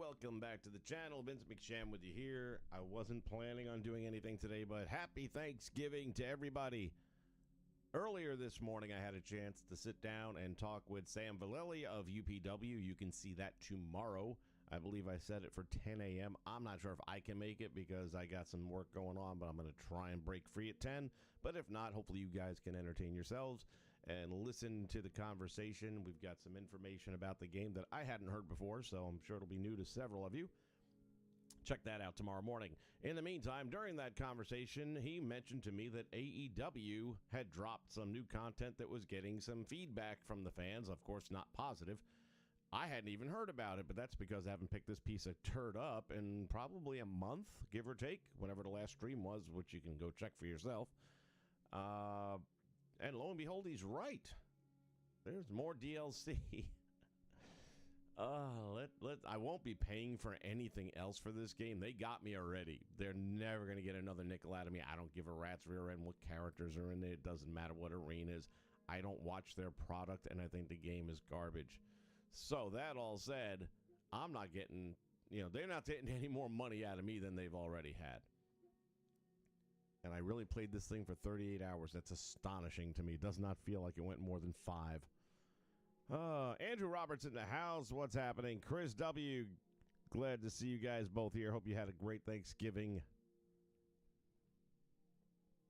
welcome back to the channel. Vince McSham with you here. I wasn't planning on doing anything today, but happy Thanksgiving to everybody. Earlier this morning, I had a chance to sit down and talk with Sam Vallely of UPW. You can see that tomorrow. I believe I set it for 10 a.m. I'm not sure if I can make it because I got some work going on, but I'm going to try and break free at 10. But if not, hopefully you guys can entertain yourselves and listen to the conversation. We've got some information about the game that I hadn't heard before, so I'm sure it'll be new to several of you. Check that out tomorrow morning. In the meantime, during that conversation, he mentioned to me that AEW had dropped some new content that was getting some feedback from the fans. Of course, not positive. I hadn't even heard about it, but that's because I haven't picked this piece of turd up in probably a month, give or take, whenever the last stream was, which you can go check for yourself. And lo and behold, he's right. There's more DLC. I won't be paying for anything else for this game. They got me already. They're never going to get another nickel out of me. I don't give a rat's rear end what characters are in there. It doesn't matter what arena is. I don't watch their product, and I think the game is garbage. So that all said, I'm not getting, they're not getting any more money out of me than they've already had. And I really played this thing for 38 hours. That's astonishing to me. It does not feel like it went more than 5. Andrew Roberts in the house. What's happening? Chris W. Glad to see you guys both here. Hope you had a great Thanksgiving.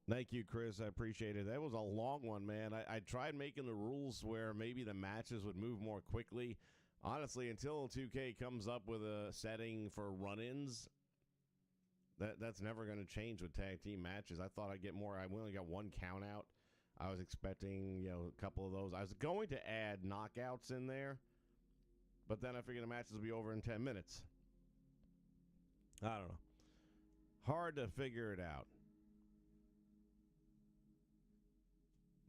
Thank you, Chris. I appreciate it. That was a long one, man. I tried making the rules where maybe the matches would move more quickly. Honestly, until 2K comes up with a setting for run-ins, that's never going to change with tag team matches. I thought I'd get more. I only got one count out. I was expecting, a couple of those. I was going to add knockouts in there, but then I figured the matches would be over in 10 minutes. I don't know. Hard to figure it out.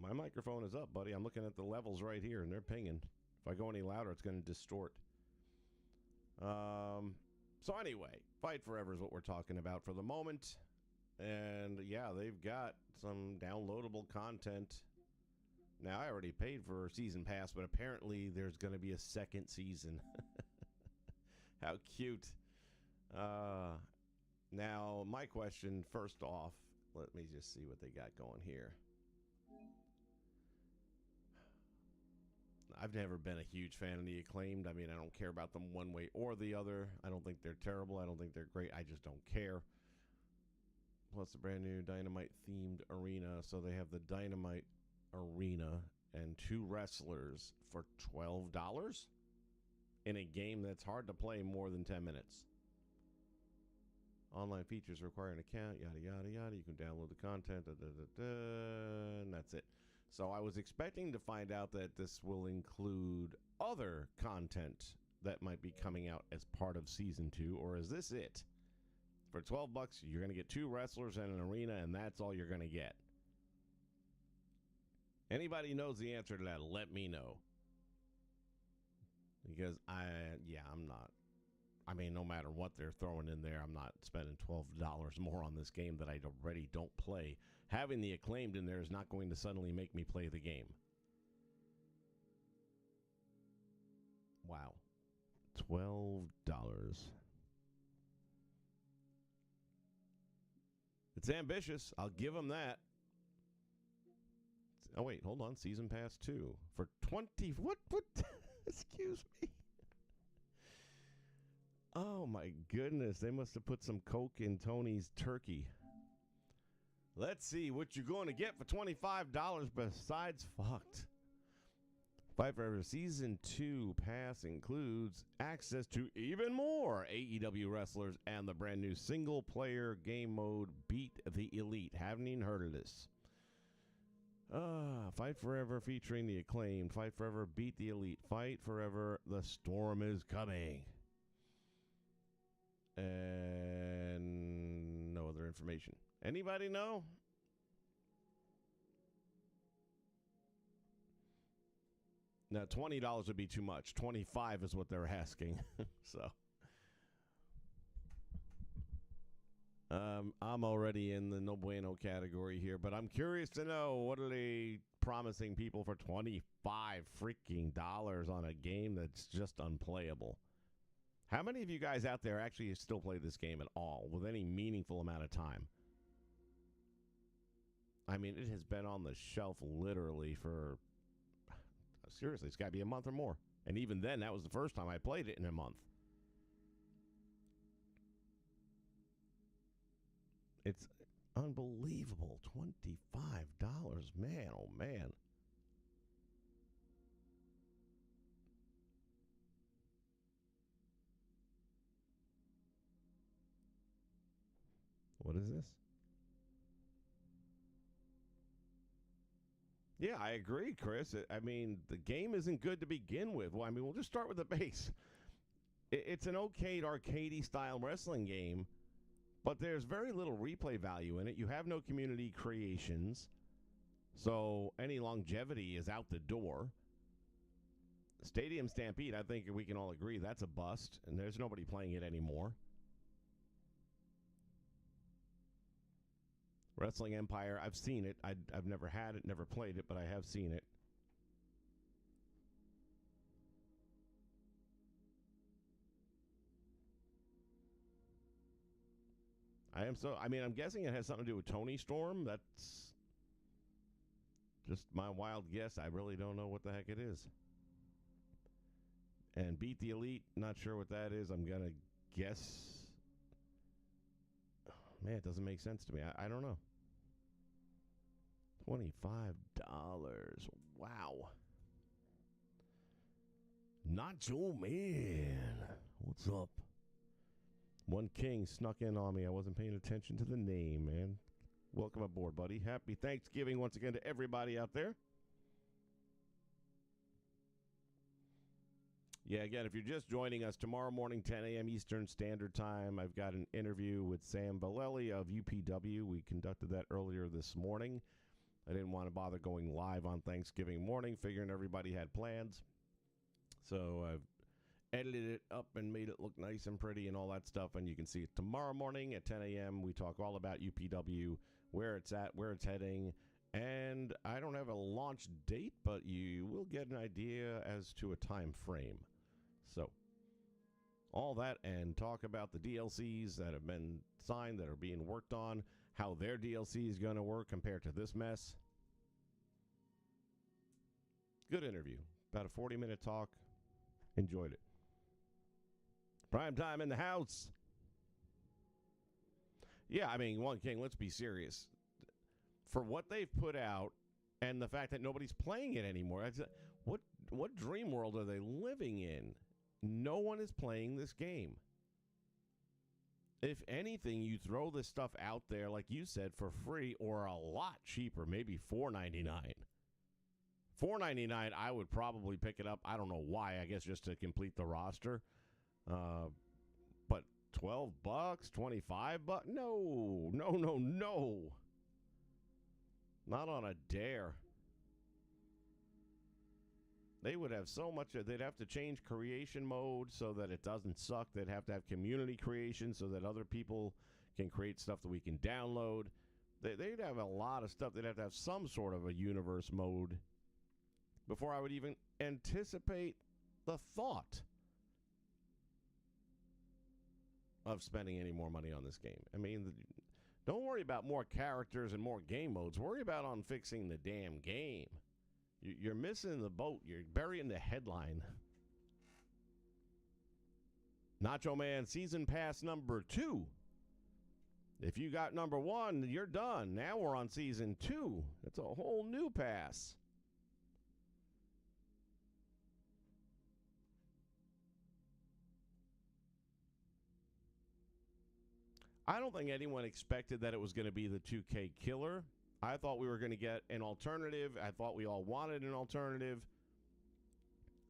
My microphone is up, buddy. I'm looking at the levels right here, and they're pinging. If I go any louder, it's going to distort. So anyway, Fight Forever is what we're talking about for the moment. And yeah, they've got some downloadable content. Now, I already paid for Season Pass, but apparently there's going to be a second season. How cute. Now, my question, first off, let me just see what they got going here. I've never been a huge fan of the Acclaimed. I mean, I don't care about them one way or the other. I don't think they're terrible. I don't think they're great. I just don't care. Plus the brand new Dynamite themed arena. So they have the Dynamite arena and 2 wrestlers for $12 in a game that's hard to play more than 10 minutes. Online features require an account, yada, yada, yada. You can download the content, and that's it. So I was expecting to find out that this will include other content that might be coming out as part of Season 2, or is this it? For $12, you're going to get 2 wrestlers and an arena, and that's all you're going to get. Anybody knows the answer to that, let me know. Because I'm not. I mean, no matter what they're throwing in there, I'm not spending $12 more on this game that I already don't play. Having the Acclaimed in there is not going to suddenly make me play the game. Wow. $12. It's ambitious. I'll give them that. Oh, wait. Hold on. Season Pass 2. For 20... What? Excuse me. Oh, my goodness. They must have put some Coke in Tony's turkey. Let's see what you're going to get for $25 besides fucked. Fight Forever Season 2 Pass includes access to even more AEW wrestlers and the brand new single-player game mode Beat the Elite. Haven't even heard of this. Fight Forever featuring the Acclaimed. Fight Forever Beat the Elite. Fight Forever The Storm is Coming. And no other information. Anybody know? Now, $20 would be too much. $25 is what they're asking. So, I'm already in the no bueno category here, but I'm curious to know, what are they promising people for $25 freaking dollars on a game that's just unplayable? How many of you guys out there actually still play this game at all with any meaningful amount of time? I mean, it has been on the shelf literally for, seriously, it's got to be a month or more. And even then, that was the first time I played it in a month. It's unbelievable. $25. Man, oh man. What is this? Yeah, I agree, Chris. I mean, the game isn't good to begin with. Well, I mean, we'll just start with the base. It's an okay, arcadey style wrestling game, but there's very little replay value in it. You have no community creations, so any longevity is out the door. Stadium Stampede, I think we can all agree that's a bust, and there's nobody playing it anymore. Wrestling Empire, I've seen it. I've never had it, never played it, but I have seen it. I'm guessing it has something to do with Tony Storm. That's just my wild guess. I really don't know what the heck it is. And Beat the Elite, not sure what that is. I'm going to guess. Man, it doesn't make sense to me. I don't know. $25. Wow. Nacho Man. What's up? One King snuck in on me. I wasn't paying attention to the name, man. Welcome aboard, buddy. Happy Thanksgiving once again to everybody out there. Yeah, again, if you're just joining us, tomorrow morning, 10 a.m. Eastern Standard Time, I've got an interview with Sam Vallely of UPW. We conducted that earlier this morning. I didn't want to bother going live on Thanksgiving morning, figuring everybody had plans. So I've edited it up and made it look nice and pretty and all that stuff, and you can see it tomorrow morning at 10 a.m. We talk all about UPW, where it's at, where it's heading, and I don't have a launch date, but you will get an idea as to a time frame. So, all that and talk about the DLCs that have been signed, that are being worked on, how their DLC is going to work compared to this mess. Good interview. About a 40-minute talk. Enjoyed it. Prime time in the house. Yeah, I mean, One King, let's be serious. For what they've put out and the fact that nobody's playing it anymore, what dream world are they living in? No one is playing this game. If anything, you throw this stuff out there, like you said, for free or a lot cheaper, maybe $4.99. $4.99, I would probably pick it up. I don't know why. I guess just to complete the roster. But $12, $25? No. Not on a dare. They would have so much. They'd have to change creation mode so that it doesn't suck. They'd have to have community creation so that other people can create stuff that we can download. They'd have a lot of stuff. They'd have to have some sort of a universe mode before I would even anticipate the thought of spending any more money on this game. I mean, don't worry about more characters and more game modes. Worry about on fixing the damn game. You're missing the boat. You're burying the headline. Nacho Man Season Pass number 2. If you got number 1, you're done. Now we're on Season 2. It's a whole new pass. I don't think anyone expected that it was going to be the 2K killer. I thought we were going to get an alternative. I thought we all wanted an alternative.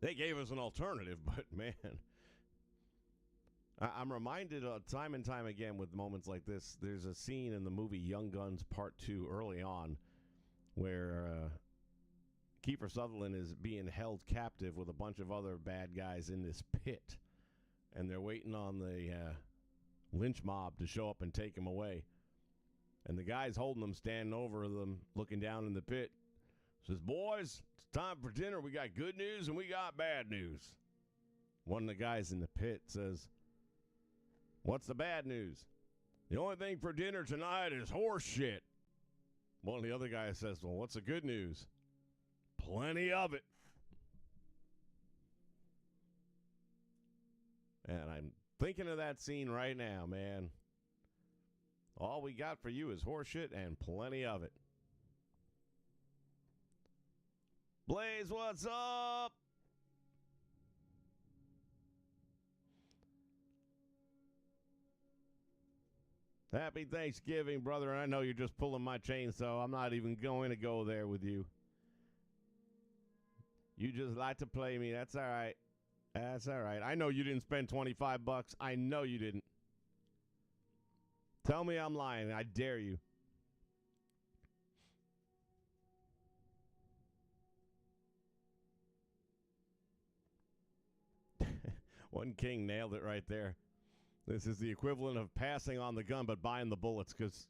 They gave us an alternative, but man, I'm reminded time and time again with moments like this. There's a scene in the movie Young Guns Part 2 early on where Kiefer Sutherland is being held captive with a bunch of other bad guys in this pit, and they're waiting on the lynch mob to show up and take him away. And the guy's holding them, standing over them, looking down in the pit. Says, boys, it's time for dinner. We got good news and we got bad news. One of the guys in the pit says, What's the bad news? The only thing for dinner tonight is horse shit. One of the other guys says, well, what's the good news? Plenty of it. And I'm thinking of that scene right now, man. All we got for you is horseshit and plenty of it. Blaze, what's up? Happy Thanksgiving, brother. I know you're just pulling my chain, so I'm not even going to go there with you. You just like to play me. That's all right. That's all right. I know you didn't spend $25. I know you didn't. Tell me I'm lying. I dare you. One king nailed it right there. This is the equivalent of passing on the gun but buying the bullets because,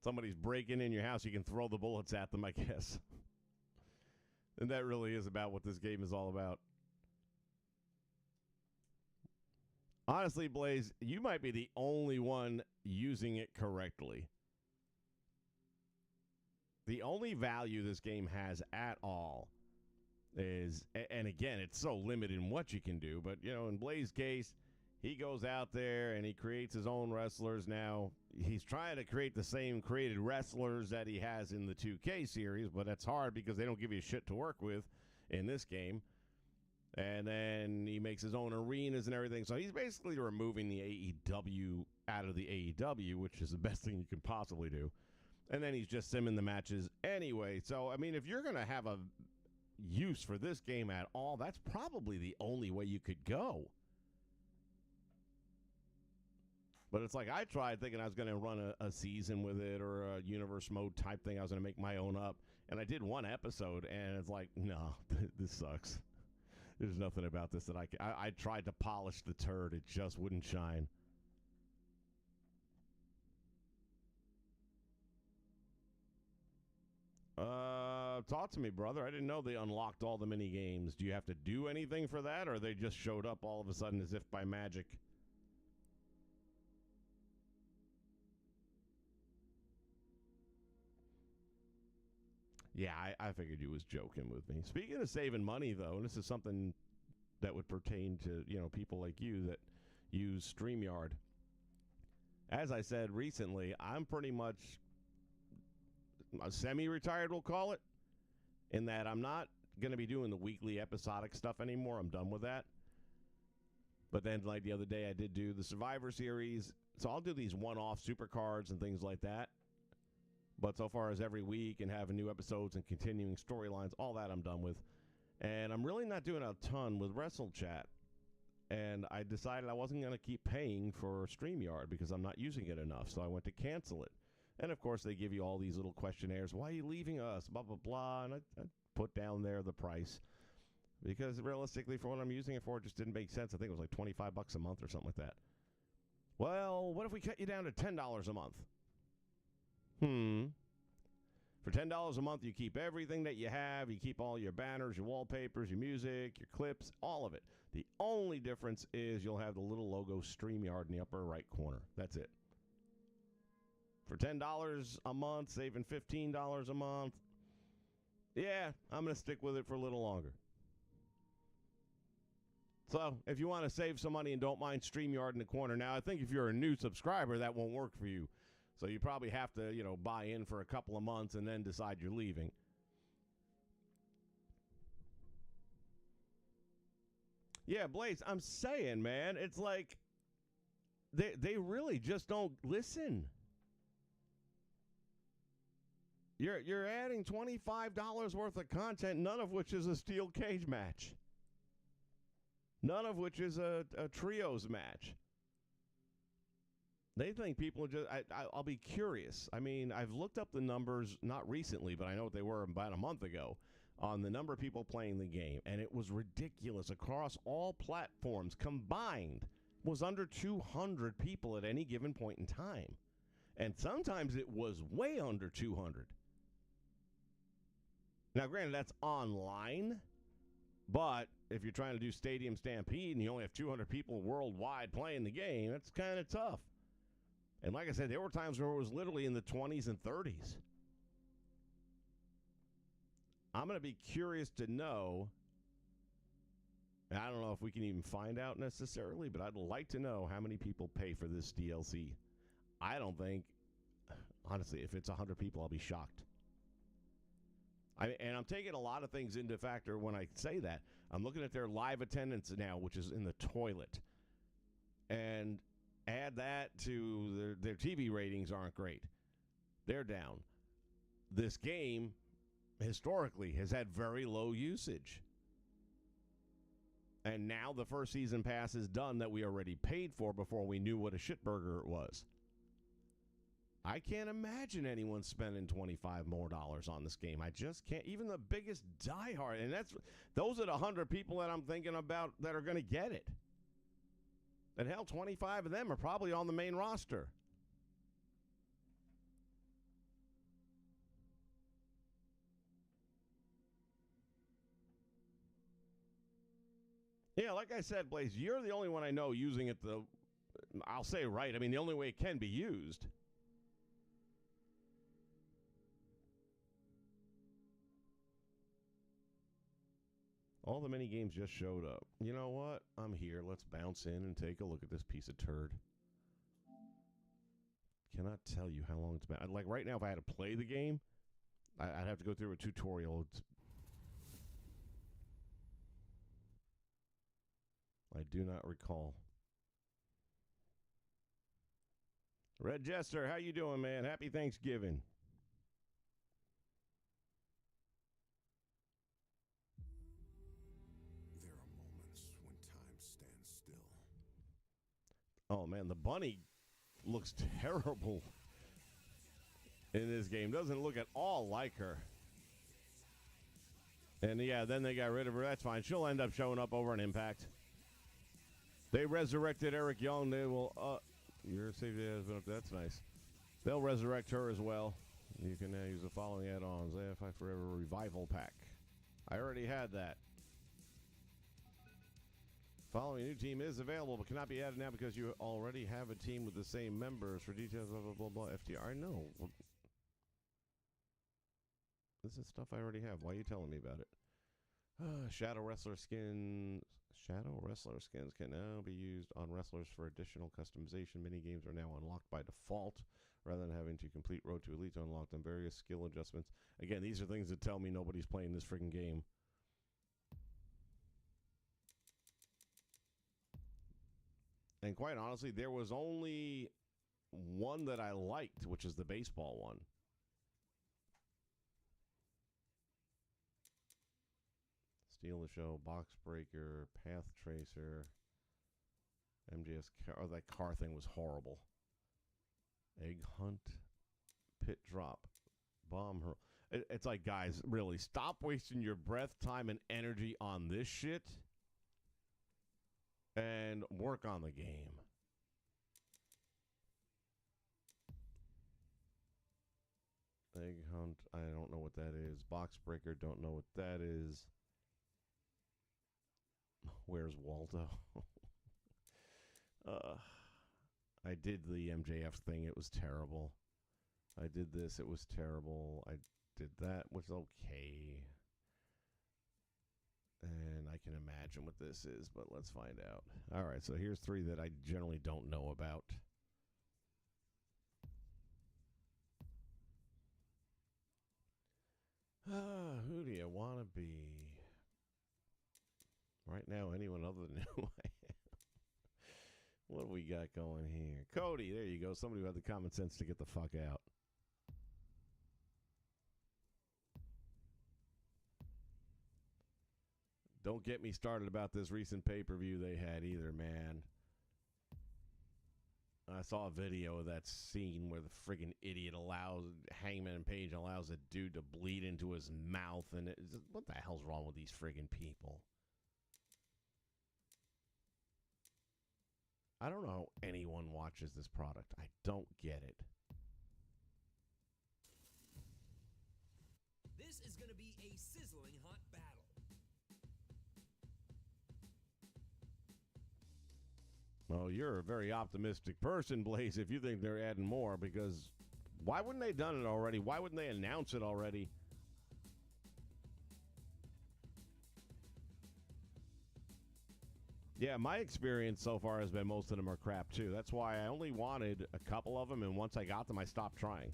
somebody's breaking in your house, you can throw the bullets at them, I guess. And that really is about what this game is all about. Honestly, Blaze, you might be the only one using it correctly. The only value this game has at all is, and again, it's so limited in what you can do, but, in Blaze's case, he goes out there and he creates his own wrestlers. Now, he's trying to create the same created wrestlers that he has in the 2K series, but that's hard because they don't give you shit to work with in this game. And then he makes his own arenas and everything. So he's basically removing the AEW out of the AEW, which is the best thing you can possibly do. And then he's just simming the matches anyway. So, I mean, if you're going to have a use for this game at all, that's probably the only way you could go. But it's like I tried thinking I was going to run a season with it or a universe mode type thing. I was going to make my own up. And I did one episode, and it's like, no, this sucks. There's nothing about this that I tried to polish the turd. It just wouldn't shine. Talk to me, brother. I didn't know they unlocked all the mini games. Do you have to do anything for that, or they just showed up all of a sudden as if by magic? Yeah, I figured you was joking with me. Speaking of saving money, though, and this is something that would pertain to, people like you that use StreamYard. As I said recently, I'm pretty much semi-retired, we'll call it, in that I'm not going to be doing the weekly episodic stuff anymore. I'm done with that. But then, like the other day, I did do the Survivor Series. So I'll do these one-off supercards and things like that. But so far as every week and having new episodes and continuing storylines, all that I'm done with. And I'm really not doing a ton with WrestleChat. And I decided I wasn't going to keep paying for StreamYard because I'm not using it enough. So I went to cancel it. And, of course, they give you all these little questionnaires. Why are you leaving us? Blah, blah, blah. And I put down there the price. Because realistically, for what I'm using it for, it just didn't make sense. I think it was like $25 a month or something like that. Well, what if we cut you down to $10 a month? For $10 a month, you keep everything that you have. You keep all your banners, your wallpapers, your music, your clips, all of it. The only difference is you'll have the little logo StreamYard in the upper right corner. That's it. For $10 a month, saving $15 a month, yeah, I'm going to stick with it for a little longer. So, if you want to save some money and don't mind StreamYard in the corner, now I think if you're a new subscriber, that won't work for you. So you probably have to, buy in for a couple of months and then decide you're leaving. Yeah, Blaze, I'm saying, man, it's like they really just don't listen. You're adding $25 worth of content, none of which is a steel cage match. None of which is a trios match. They think people are just, I'll be curious. I mean, I've looked up the numbers, not recently, but I know what they were about a month ago, on the number of people playing the game. And it was ridiculous. Across all platforms combined was under 200 people at any given point in time. And sometimes it was way under 200. Now, granted, that's online, But if you're trying to do Stadium Stampede and you only have 200 people worldwide playing the game, that's kind of tough. And like I said, there were times where it was literally in the 20s and 30s. I'm going to be curious to know, and I don't know if we can even find out necessarily, but I'd like to know how many people pay for this DLC. I don't think, honestly, if it's 100 people, I'll be shocked. And I'm taking a lot of things into factor when I say that. I'm looking at their live attendance now, which is in the toilet. And add that to their TV ratings aren't great. They're down. This game, historically, has had very low usage. And now the first season pass is done that we already paid for before we knew what a shitburger it was. I can't imagine anyone spending $25 more on this game. I just can't. Even the biggest diehard, and those are the 100 people that I'm thinking about that are going to get it. And hell, 25 of them are probably on the main roster. Yeah, like I said, Blaze, you're the only one I know using it I'll say right. I mean, the only way it can be used. All the mini games just showed up. You know what? I'm here. Let's bounce in and take a look at this piece of turd. Cannot tell you how long it's been. Like right now, if I had to play the game, I'd have to go through a tutorial. I do not recall. Red Jester, how you doing, man? Happy Thanksgiving. Oh, man, the bunny looks terrible in this game. Doesn't look at all like her. And, yeah, then they got rid of her. That's fine. She'll end up showing up over an Impact. They resurrected Eric Young. They will, your safety has been up. That's nice. They'll resurrect her as well. You can now use the following add-ons. AFI Forever Revival Pack. I already had that. Following a new team is available, but cannot be added now because you already have a team with the same members. For details, blah, blah, blah, blah, FTR. I know. This is stuff I already have. Why are you telling me about it? Shadow Wrestler skins. Shadow Wrestler skins can now be used on wrestlers for additional customization. Minigames are now unlocked by default, rather than having to complete Road to Elite to unlock them. Various skill adjustments. Again, these are things that tell me nobody's playing this freaking game. And quite honestly, there was only one that I liked, which is the baseball one. Steal the Show, Box Breaker, Path Tracer, MJS car. Oh, that car thing was horrible. Egg Hunt, Pit Drop, Bomb Hurl. It's like, guys, really, stop wasting your breath, time, and energy on this shit and work on the game. Egg Hunt, I don't know what that is. Box Breaker, don't know what that is. Where's Waldo? I did the MJF thing. It was terrible. I did this. It was terrible. I did that, which was okay. And I can imagine what this is, but let's find out. All right, so here's three that I generally don't know about. Who do you want to be? Right now, anyone other than who I am. What do we got going here? Cody, there you go. Somebody who had the common sense to get the fuck out. Don't get me started about this recent pay-per-view they had either, man. I saw a video of that scene where the friggin' idiot Hangman Page allows a dude to bleed into his mouth. And what the hell's wrong with these friggin' people? I don't know how anyone watches this product. I don't get it. This is going to be a sizzling hot battle. Well, you're a very optimistic person, Blaze, if you think they're adding more, because why wouldn't they done it already? Why wouldn't they announce it already? Yeah, my experience so far has been most of them are crap, too. That's why I only wanted a couple of them, and once I got them, I stopped trying.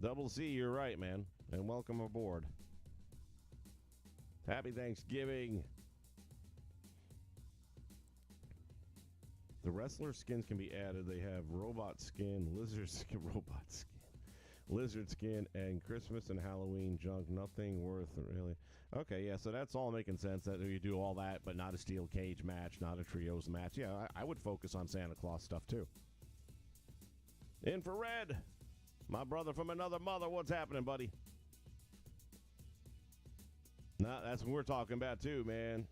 Double C, you're right, man. And welcome aboard. Happy Thanksgiving. The wrestler skins can be added. They have robot skin, lizard skin, lizard skin, and Christmas and Halloween junk. Nothing worth really. Okay, yeah, so that's all making sense. That you do all that, but not a steel cage match, not a trios match. Yeah, I would focus on Santa Claus stuff too. Infrared, my brother from another mother. What's happening, buddy? Nah, that's what we're talking about too, man.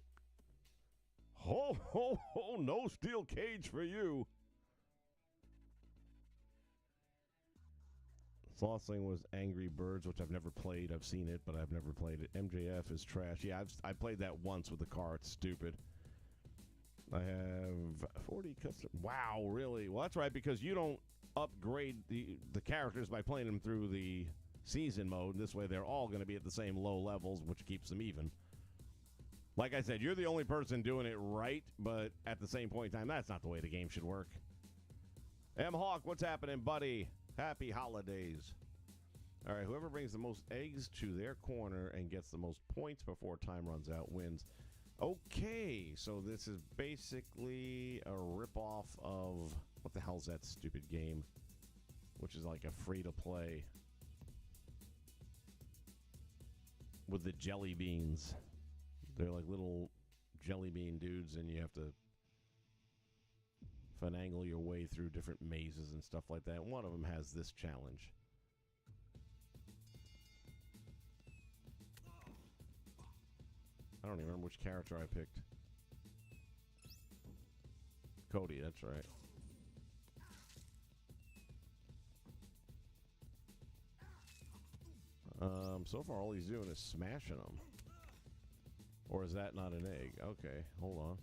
Ho, ho, ho, no steel cage for you. Last thing was Angry Birds, which I've never played. I've seen it, but I've never played it. MJF is trash. Yeah, I played that once with the car. It's stupid. I have 40 custom. Wow, really? Well, that's right, because you don't upgrade the characters by playing them through the season mode. This way, they're all going to be at the same low levels, which keeps them even. Like I said, you're the only person doing it right, but at the same point in time, that's not the way the game should work. M. Hawk, what's happening, buddy? Happy holidays. All right, whoever brings the most eggs to their corner and gets the most points before time runs out wins. Okay, so this is basically a ripoff of, what the hell's that stupid game? Which is like a free-to-play with the jelly beans. They're like little jelly bean dudes, and you have to finagle your way through different mazes and stuff like that. One of them has this challenge. I don't even remember which character I picked. Cody, that's right. So far all he's doing is smashing them. Or is that not an egg? Okay, hold on.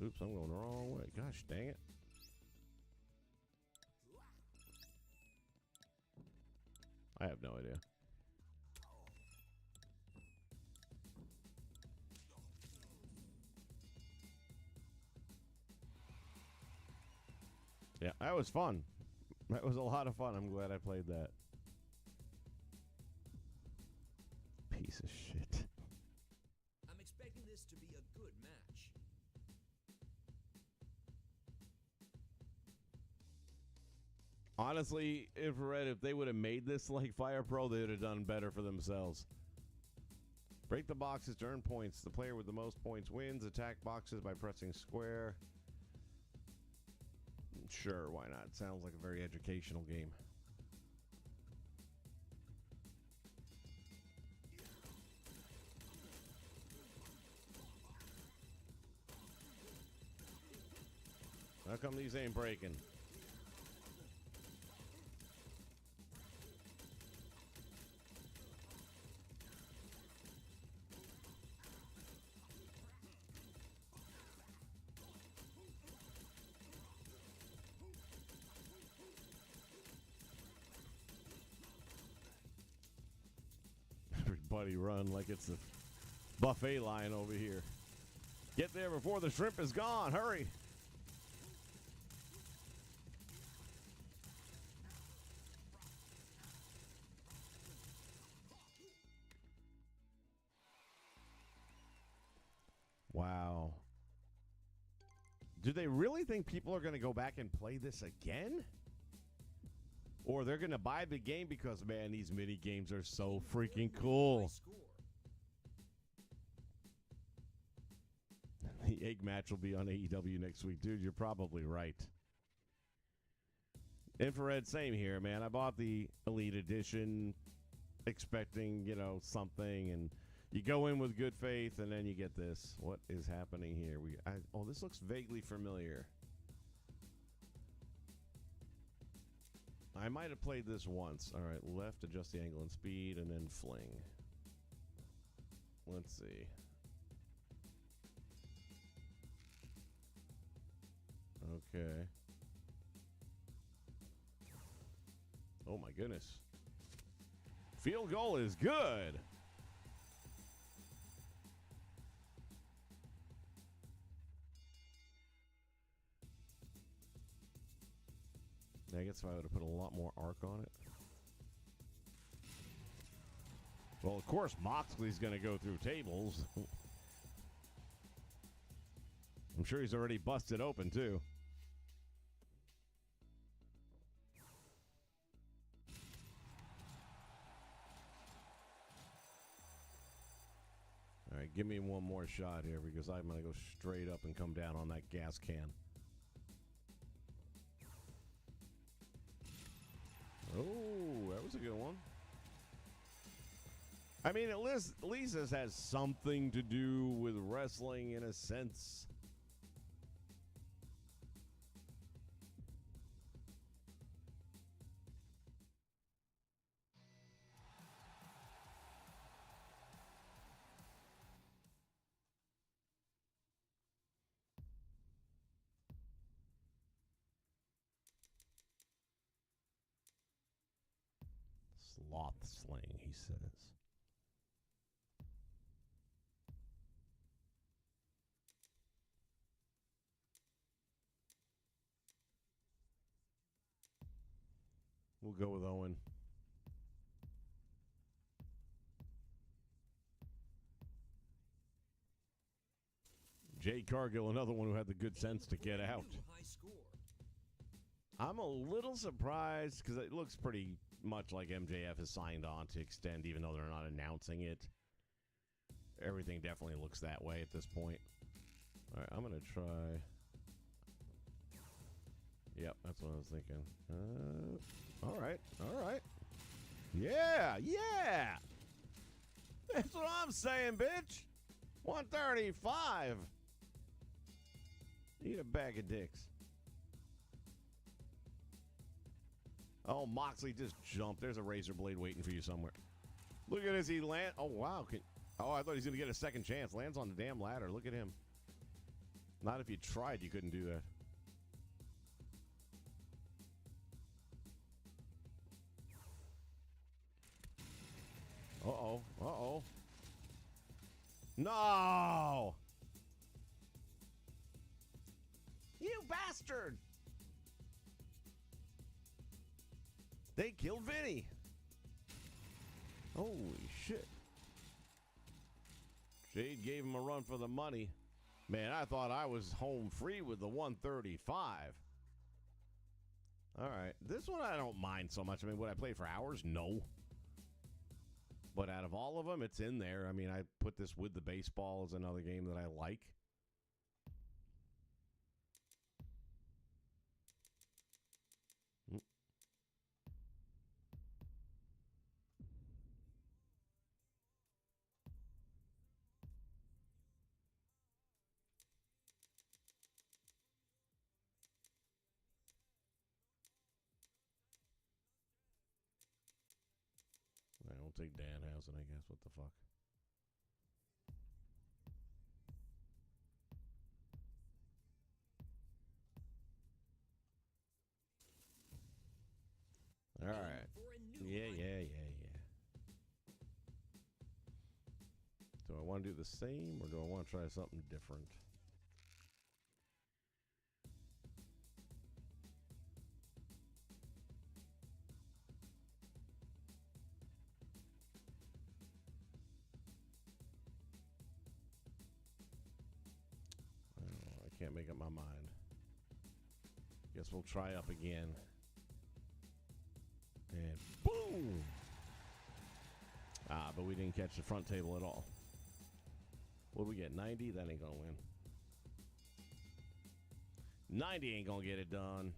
Oops, I'm going the wrong way. Gosh, dang it. I have no idea. Yeah, that was fun. That was a lot of fun. I'm glad I played that. Piece of shit. I'm expecting this to be a good match. Honestly, Infrared, if they would have made this like Fire Pro, they would have done better for themselves. Break the boxes to earn points. The player with the most points wins. Attack boxes by pressing square. Sure, why not? Sounds like a very educational game. How come these ain't breaking? Everybody run like it's a buffet line over here. Get there before the shrimp is gone. Hurry. Wow. Do they really think people are going to go back and play this again? Or they're going to buy the game because, man, these mini games are so freaking cool. The egg match will be on AEW next week. Dude, you're probably right. Infrared, same here, man. I bought the Elite Edition expecting, something, and you go in with good faith, and then you get this. What is happening here? Oh, this looks vaguely familiar. I might have played this once. All right, left, adjust the angle and speed, and then fling. Let's see. Okay. Oh, my goodness. Field goal is good. I guess if I would have put a lot more arc on it. Well, of course, Moxley's going to go through tables. I'm sure he's already busted open, too. All right, give me one more shot here because I'm going to go straight up and come down on that gas can. Oh, that was a good one. I mean, at least this has something to do with wrestling in a sense. Sloth sling, he says. We'll go with Owen. Jay Cargill, another one who had the good sense to get out. I'm a little surprised because it looks pretty much like MJF has signed on to extend, even though they're not announcing it. Everything definitely looks that way at this point. All right, I'm going to try. Yep, that's what I was thinking. All right, all right. Yeah, yeah. That's what I'm saying, bitch. 135. Eat a bag of dicks. Oh, Moxley just jumped. There's a razor blade waiting for you somewhere. Look at this. He land. Oh, wow. Oh, I thought he was going to get a second chance. Lands on the damn ladder. Look at him. Not if you tried, you couldn't do that. Uh-oh. Uh-oh. No! You bastard! They killed Vinny. Holy shit. Jade gave him a run for the money. Man, I thought I was home free with the 135. All right. This one I don't mind so much. I mean, would I play for hours? No. But out of all of them, it's in there. I mean, I put this with the baseball as another game that I like. I don't take Danhausen, I guess. What the fuck? All right. Yeah. Do I want to do the same or do I want to try something different? I can't make up my mind. Guess we'll try up again. And boom! Ah, but we didn't catch the front table at all. What do we get? 90? That ain't gonna win. 90 ain't gonna get it done.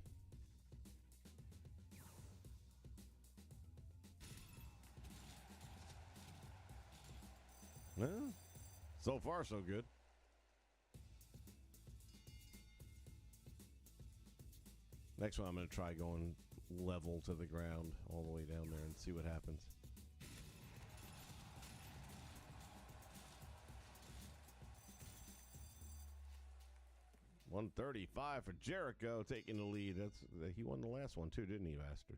Well, so far so good. Next one I'm going to try going level to the ground all the way down there and see what happens. $135 for Jericho, taking the lead. He won the last one too, didn't he, bastard?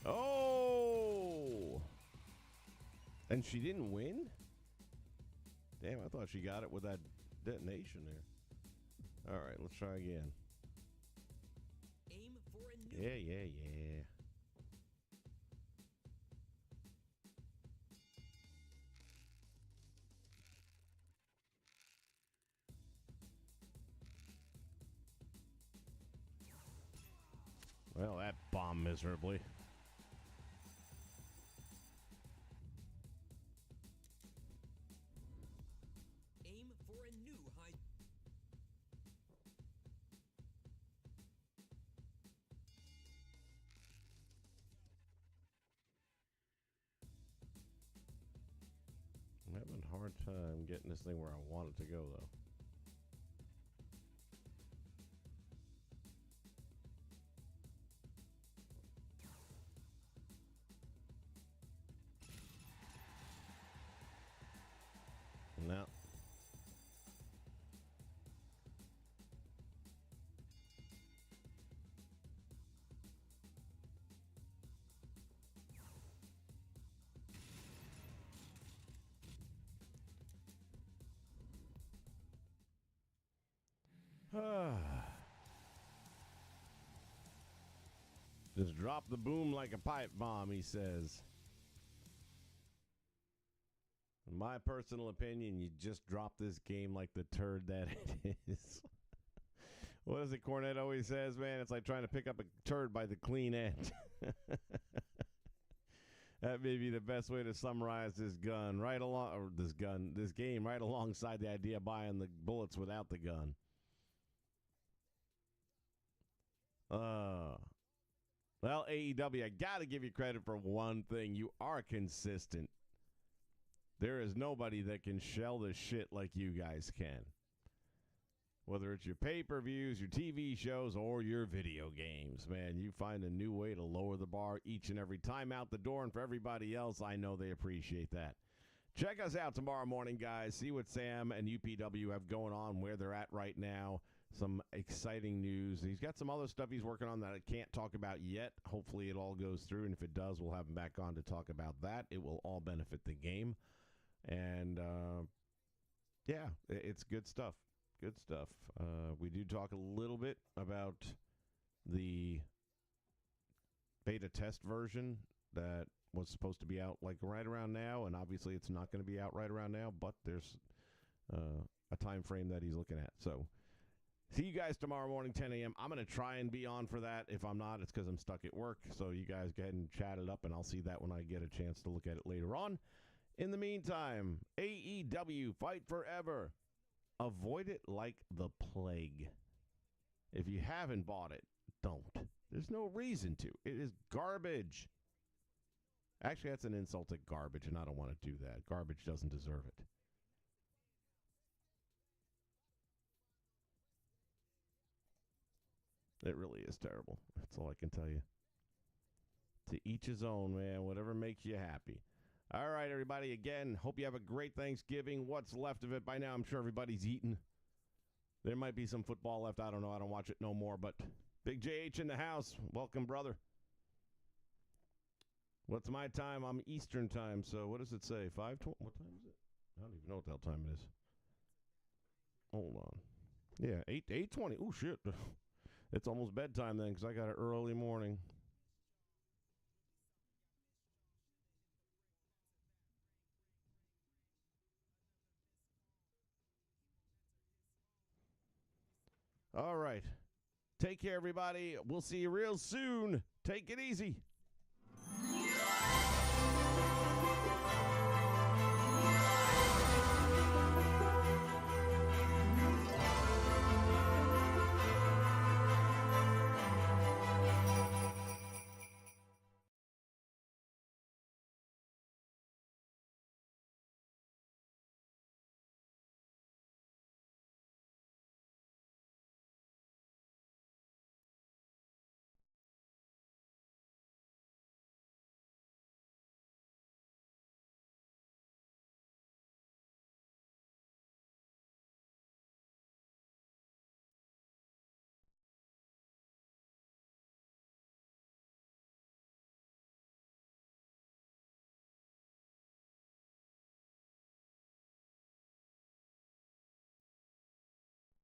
Oh! And she didn't win? Damn, I thought she got it with that detonation there. All right, let's try again. Aim for a new. Yeah. Well, that bombed miserably. Aim for a new high. I'm having a hard time getting this thing where I want it to go, though. No. Just drop the boom like a pipe bomb, he says. In my personal opinion, you just drop this game like the turd that it is. What is it Cornette always says, man? It's like trying to pick up a turd by the clean end. That may be the best way to summarize this gun right along, or this game right alongside the idea of buying the bullets without the gun. Well, AEW, I got to give you credit for one thing. You are consistent. There is nobody that can shell the shit like you guys can. Whether it's your pay-per-views, your TV shows, or your video games, man, you find a new way to lower the bar each and every time out the door. And for everybody else, I know they appreciate that. Check us out tomorrow morning, guys. See what Sam and UPW have going on, where they're at right now. Some exciting news. He's got some other stuff he's working on that I can't talk about yet. Hopefully it all goes through, and if it does, we'll have him back on to talk about that. It will all benefit the game. And, yeah, it's good stuff. Good stuff. We do talk a little bit about the beta test version that was supposed to be out like right around now, and obviously it's not going to be out right around now, but there's a time frame that he's looking at. So see you guys tomorrow morning, 10 a.m. I'm going to try and be on for that. If I'm not, it's because I'm stuck at work. So you guys go ahead and chat it up, and I'll see that when I get a chance to look at it later on. In the meantime, AEW Fight Forever. Avoid it like the plague. If you haven't bought it, don't. There's no reason to. It is garbage. Actually, that's an insult to garbage, and I don't want to do that. Garbage doesn't deserve it. It really is terrible. That's all I can tell you. To each his own, man. Whatever makes you happy. All right, everybody. Again, hope you have a great Thanksgiving. What's left of it by now? I'm sure everybody's eaten. There might be some football left. I don't know. I don't watch it no more. But Big JH in the house. Welcome, brother. What's my time? I'm Eastern time. So what does it say? 5:20? What time is it? I don't even know what the hell time it is. Hold on. Yeah, 8:20. Oh, shit. It's almost bedtime then because I got an early morning. All right. Take care, everybody. We'll see you real soon. Take it easy.